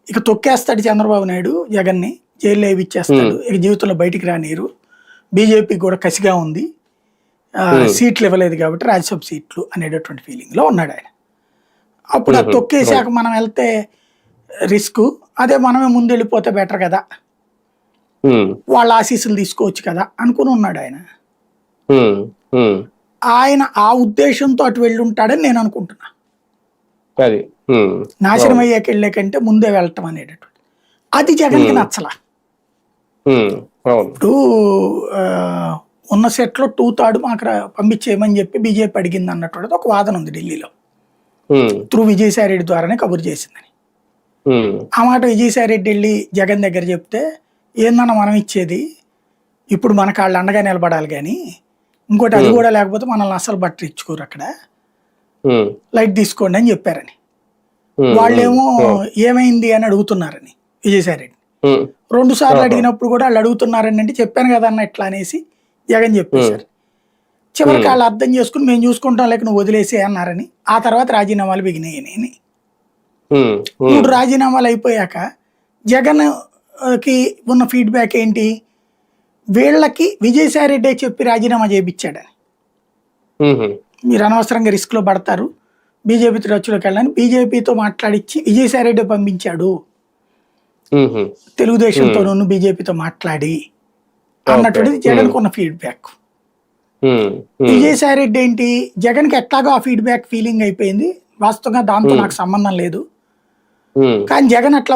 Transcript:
ఇక తొక్కేస్తాడు చంద్రబాబు నాయుడు జగన్ని, జైల్లో వేయిచ్చేస్తాడు, ఇక జీవితంలో బయటికి రానియరు. బీజేపీ కూడా కసిగా ఉంది, సీట్లు ఇవ్వలేదు కాబట్టి రాజ్యసభ సీట్లు అనేటటువంటి ఫీలింగ్లో ఉన్నాడు ఆయన. అప్పుడు అది తొక్కేసాక మనం వెళ్తే రిస్క్, అదే మనమే ముందు వెళ్ళిపోతే బెటర్ కదా, వాళ్ళ ఆశీస్సులు తీసుకోవచ్చు కదా అనుకుని ఉన్నాడు ఆయన. ఆయన ఆ ఉద్దేశంతో అటు వెళ్ళి ఉంటాడని నేను అనుకుంటున్నా. నాశనం అయ్యాక వెళ్ళే కంటే ముందే వెళ్ళటం అనేటటువంటి అది జగన్కి నచ్చలా. ఇప్పుడు ఉన్న సెట్లో 2/3 మాకు పంపించేయమని చెప్పి బీజేపీ అడిగింది అన్నటువంటిది ఒక వాదన ఉంది ఢిల్లీలో. త్రూ విజయసాయి రెడ్డి ద్వారానే కబురు చేసిందని. ఆ మాట విజయసాయి రెడ్డి వెళ్ళి జగన్ దగ్గర చెప్తే, ఏందన్నా మనం ఇచ్చేది, ఇప్పుడు మనకు వాళ్ళు అండగా నిలబడాలి కానీ ఇంకోటి అది కూడా లేకపోతే మనల్ని అసలు బట్టర్ ఇచ్చుకోరు, అక్కడ లైట్ తీసుకోండి అని చెప్పారని. వాళ్ళేమో ఏమైంది అని అడుగుతున్నారని విజయసాయి రెడ్డి 2 సార్లు అడిగినప్పుడు కూడా వాళ్ళు అడుగుతున్నారని అంటే చెప్పాను కదా అన్న ఇట్లా అనేసి జగన్ చెప్పేశారు. చివరికి వాళ్ళు అర్థం చేసుకుని మేము చూసుకుంటాం లేక నువ్వు వదిలేసే అన్నారని. ఆ తర్వాత రాజీనామాలు బిగినాయని. 3 రాజీనామాలు అయిపోయాక జగన్ కి ఉన్న ఫీడ్బ్యాక్ ఏంటి, వీళ్ళకి విజయసాయి రెడ్డి చెప్పి రాజీనామా చేయించాడని, మీరు అనవసరంగా రిస్క్ లో పడతారు, బీజేపీతో రచ్చులోకి వెళ్ళని బీజేపీతో మాట్లాడించి విజయసాయి రెడ్డి పంపించాడు తెలుగుదేశంతో బీజేపీతో మాట్లాడి అన్నటువంటిది జగన్ కు ఉన్న ఫీడ్బ్యాక్. విజయసాయి రెడ్డి ఏంటి, జగన్ కి ఎట్లాగో ఆ ఫీడ్బ్యాక్ ఫీలింగ్ అయిపోయింది, వాస్తవంగా దాంతో నాకు సంబంధం లేదు, కానీ జగన్ అట్లా